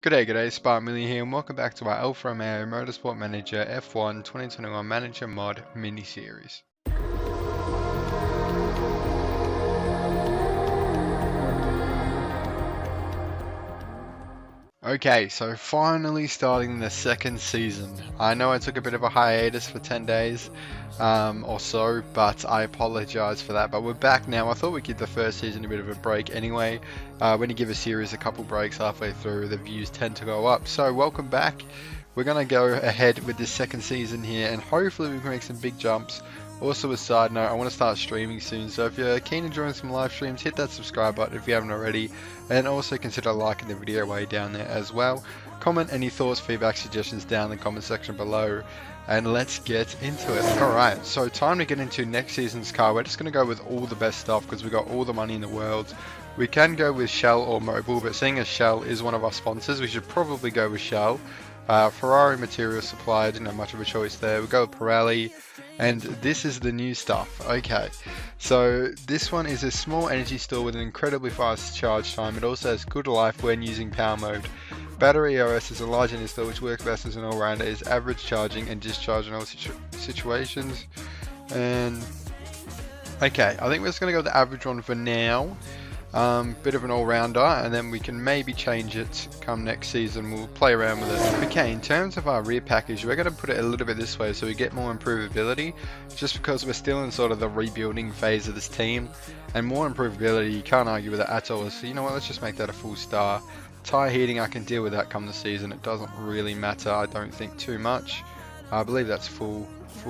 G'day, Spark Millie here, and welcome back to our Alfa Romeo Motorsport Manager F1 2021 Manager Mod mini-series. Okay, so finally starting the second season. I know I took a bit of a hiatus for 10 days or so, but I apologize for that. But we're back now. I thought we'd give the first season a bit of a break anyway. When you give a series a couple breaks halfway through, the views tend to go up. So welcome back. We're going to go ahead with this second season here, and hopefully we can make some big jumps. Also, a side note, I want to start streaming soon, so if you're keen to join some live streams, hit that subscribe button if you haven't already, and also consider liking the video way down there as well. Comment any thoughts, feedback, suggestions down in the comment section below, and let's get into it. Alright, so time to get into next season's car. We're just going to go with all the best stuff because we've got all the money in the world. We can go with Shell or Mobil, but seeing as Shell is one of our sponsors, we should probably go with Shell. Ferrari material supply, didn't have much of a choice there. We go with Pirelli, and this is the new stuff. Okay, so this one is a small energy store with an incredibly fast charge time. It also has good life when using power mode. Battery OS is a large energy store which works best as an all-rounder, is average charging and discharge in all situations. And okay, I think we're just going to go with the average one for now. Bit of an all-rounder, and then we can maybe change it come next season. We'll play around with it. Okay, in terms of our rear package, we're going to put it a little bit this way so we get more improvability, just because we're still in sort of the rebuilding phase of this team, and more improvability, you can't argue with it at all. So you know what, let's just make that a full star. Tire heating, I can deal with that come the season. It doesn't really matter, I don't think, too much. I believe that's full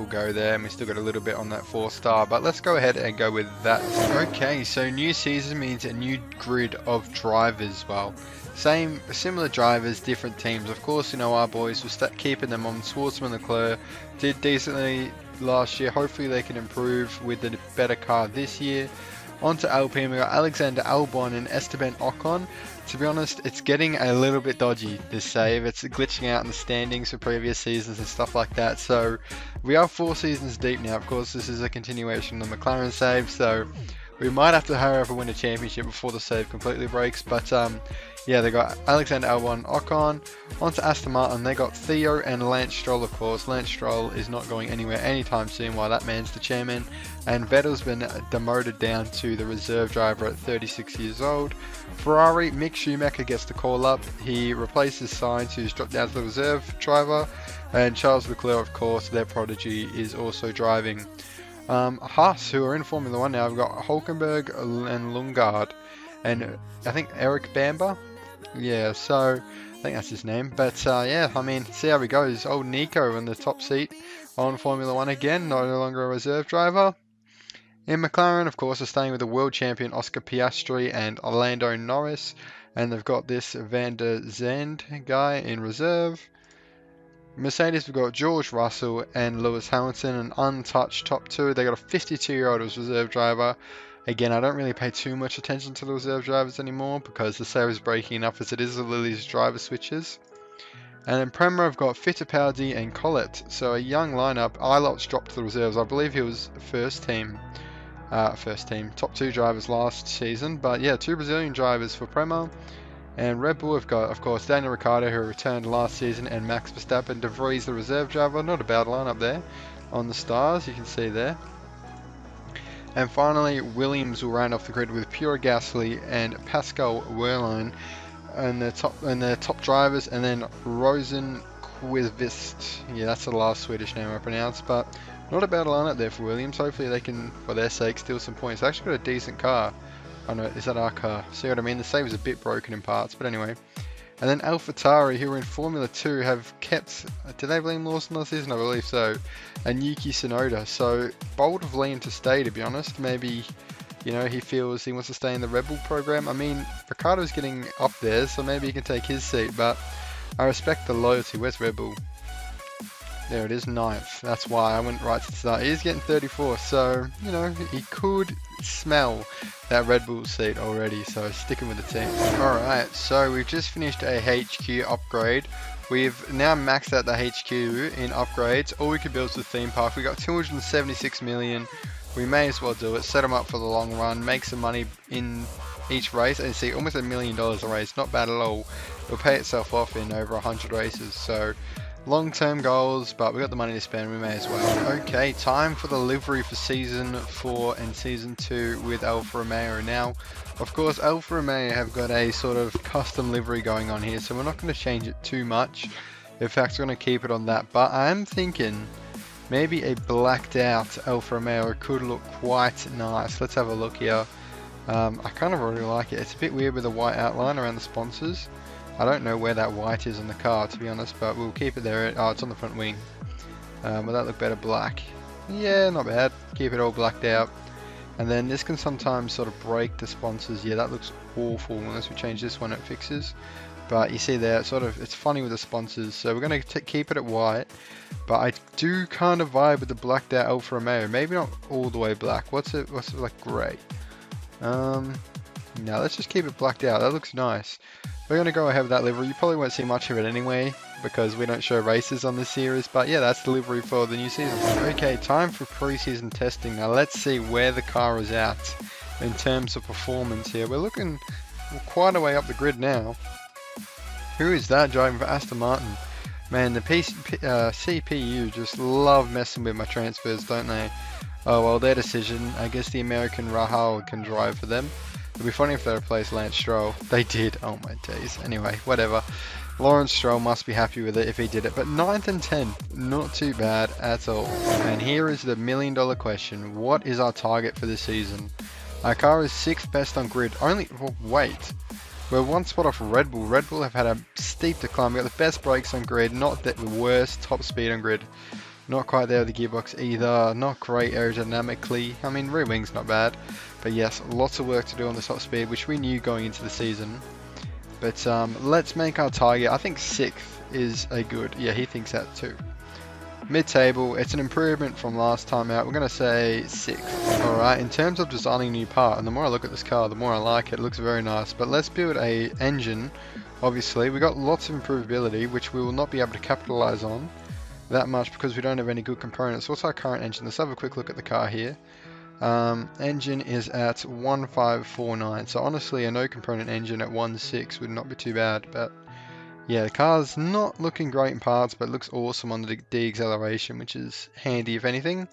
go there, and we still got a little bit on that 4-star, but let's go ahead and go with that. Okay, so new season means a new grid of drivers. Well, similar drivers, different teams. Of course, you know, our boys will start keeping them on. Schwartzman, Leclerc did decently last year. Hopefully they can improve with a better car this year. On to Alpine, we got Alexander Albon and Esteban Ocon. To be honest, it's getting a little bit dodgy, this save. It's glitching out in the standings for previous seasons and stuff like that. So we are 4 seasons deep now. Of course, this is a continuation of the McLaren save, so we might have to hurry up and win a championship before the save completely breaks. But yeah, they got Alexander Albon, Ocon. On to Aston Martin, they got Theo and Lance Stroll, of course. Lance Stroll is not going anywhere anytime soon while that man's the chairman. And Vettel's been demoted down to the reserve driver at 36 years old. Ferrari, Mick Schumacher gets the call up. He replaces Sainz, who's dropped down to the reserve driver. And Charles Leclerc, of course, their prodigy, is also driving. Haas, who are in Formula 1 now, we've got Hulkenberg and Lundgaard. And I think Eric Bamber. Yeah, so I think that's his name. But yeah, I mean, see how he goes. Old Nico in the top seat on Formula 1 again, no longer a reserve driver. In McLaren, of course, are staying with the world champion Oscar Piastri and Lando Norris. And they've got this Van der Zandt guy in reserve. Mercedes, we've got George Russell and Lewis Hamilton, an untouched top 2. They got a 52-year-old as reserve driver. Again, I don't really pay too much attention to the reserve drivers anymore because the sale is breaking enough as it is with these driver switches. And then Prema have got Fittipaldi and Collett, so a young lineup. Ilot's dropped to the reserves. I believe he was first team, top 2 drivers last season. But yeah, 2 Brazilian drivers for Prema. And Red Bull have got, of course, Daniel Ricciardo, who returned last season, and Max Verstappen. De Vries, the reserve driver. Not a bad lineup there on the stars, you can see there. And finally, Williams will round off the grid with Pierre Gasly and Pascal Wehrlein and their top drivers, and then Rosenqvist. Yeah, that's the last Swedish name I pronounced, but not a bad lineup there for Williams. Hopefully they can, for their sake, steal some points. They actually got a decent car. Oh no, is that our car? See what I mean? The save is a bit broken in parts, but anyway. And then AlphaTauri, who are in Formula 2, have kept... Did they have Liam Lawson last season? I believe so. And Yuki Tsunoda. So, bold of Liam to stay, to be honest. Maybe, you know, he feels he wants to stay in the Red Bull program. I mean, Ricciardo's getting up there, so maybe he can take his seat. But I respect the loyalty. Where's Red Bull? There it is, 9th. That's why I went right to the start. He's getting 34th, so, you know, he could smell that Red Bull seat already, so sticking with the team. Alright, so we've just finished a HQ upgrade. We've now maxed out the HQ in upgrades. All we could build is the theme park. We got 276 million. We may as well do it, set them up for the long run, make some money in each race, and see almost $1 million a race, not bad at all. it'll pay itself off in over 100 races. So long-term goals, but we got the money to spend, we may as well. Okay, time for the livery for Season 4 and Season 2 with Alfa Romeo. Now, of course, Alfa Romeo have got a sort of custom livery going on here, so we're not going to change it too much. In fact, we're going to keep it on that, but I'm thinking maybe a blacked out Alfa Romeo could look quite nice. Let's have a look here. I kind of really like it. It's a bit weird with the white outline around the sponsors. I don't know where that white is on the car, to be honest, but we'll keep it there. Oh, it's on the front wing. Will that look better black? Yeah, not bad. Keep it all blacked out. And then this can sometimes sort of break the sponsors. Yeah, that looks awful. Unless we change this one, it fixes. But you see there, it's funny with the sponsors. So we're going to keep it at white. But I do kind of vibe with the blacked out Alfa Romeo. Maybe not all the way black. What's it like grey? No, let's just keep it blacked out. That looks nice. We're going to go ahead with that livery. You probably won't see much of it anyway, because we don't show races on this series. But yeah, that's the livery for the new season. Okay, time for pre-season testing. Now let's see where the car is at in terms of performance here. We're looking quite a way up the grid now. Who is that driving for Aston Martin? Man, the CPU just love messing with my transfers, don't they? Oh well, their decision. I guess the American Rahal can drive for them. It'd be funny if they replaced Lance Stroll. They did. Oh my days. Anyway, whatever. Lawrence Stroll must be happy with it if he did it. But 9th and 10th, not too bad at all. And here is the $1 million question. What is our target for this season? Our car is 6th best on grid. Wait. We're one spot off Red Bull. Red Bull have had a steep decline. We got the best brakes on grid, not the worst top speed on grid. Not quite there with the gearbox either. Not great aerodynamically. I mean, rear wing's not bad. But yes, lots of work to do on the top speed, which we knew going into the season. But let's make our target. I think 6th is a good. Yeah, he thinks that too. Mid-table, it's an improvement from last time out. We're going to say 6th. Alright, in terms of designing a new part, and the more I look at this car, the more I like it. It looks very nice. But let's build a engine. Obviously, we got lots of improvability, which we will not be able to capitalize on that much because we don't have any good components. What's our current engine? Let's have a quick look at the car here. Engine is at 1549, so honestly a no component engine at 1.6 would not be too bad. But yeah, the car's not looking great in parts, but looks awesome on the de-acceleration, which is handy if anything.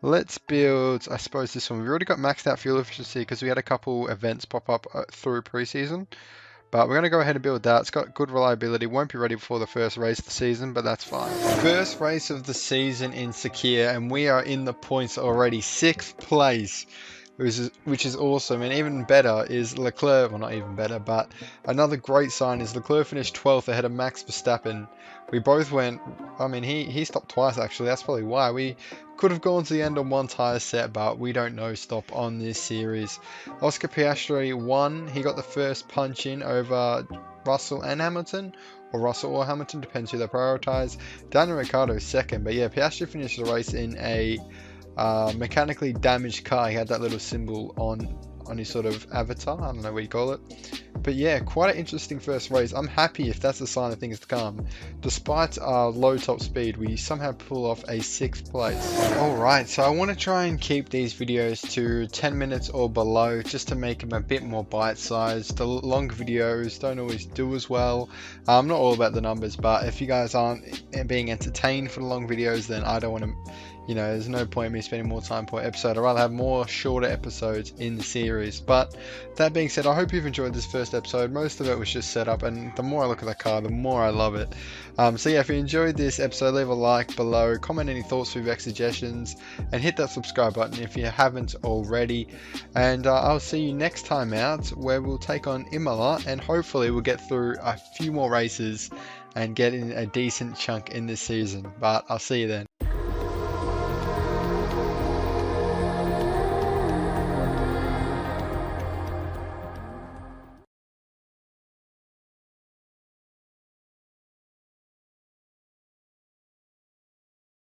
Let's build, I suppose, this one. We've already got maxed out fuel efficiency because we had a couple events pop up through preseason. But we're going to go ahead and build that. It's got good reliability. Won't be ready before the first race of the season, but that's fine. First race of the season in Sakhir, and we are in the points already. 6th place, which is awesome. And even better is Leclerc. Well, not even better, but another great sign is Leclerc finished 12th ahead of Max Verstappen. We both went, I mean, he stopped twice actually. That's probably why. We could have gone to the end on one tyre set, but we don't know stop on this series. Oscar Piastri won. He got the first punch in over Russell and Hamilton, or Russell or Hamilton, depends who they prioritise. Daniel Ricciardo second, but yeah, Piastri finished the race in a mechanically damaged car. He had that little symbol on his sort of avatar. I don't know what you call it. But yeah, quite an interesting first race. I'm happy if that's a sign of things to come. Despite our low top speed, we somehow pull off a 6th place. Alright, so I want to try and keep these videos to 10 minutes or below, just to make them a bit more bite-sized. The long videos don't always do as well. I'm not all about the numbers, but if you guys aren't being entertained for the long videos, then I don't want to... You know, there's no point in me spending more time per episode. I'd rather have more shorter episodes in the series. But that being said, I hope you've enjoyed this first episode. Most of it was just set up, and the more I look at the car, the more I love it. So yeah, if you enjoyed this episode, leave a like below, comment any thoughts, feedback, suggestions, and hit that subscribe button if you haven't already. And I'll see you next time out, where we'll take on Imola, and hopefully we'll get through a few more races and get in a decent chunk in this season. But I'll see you then.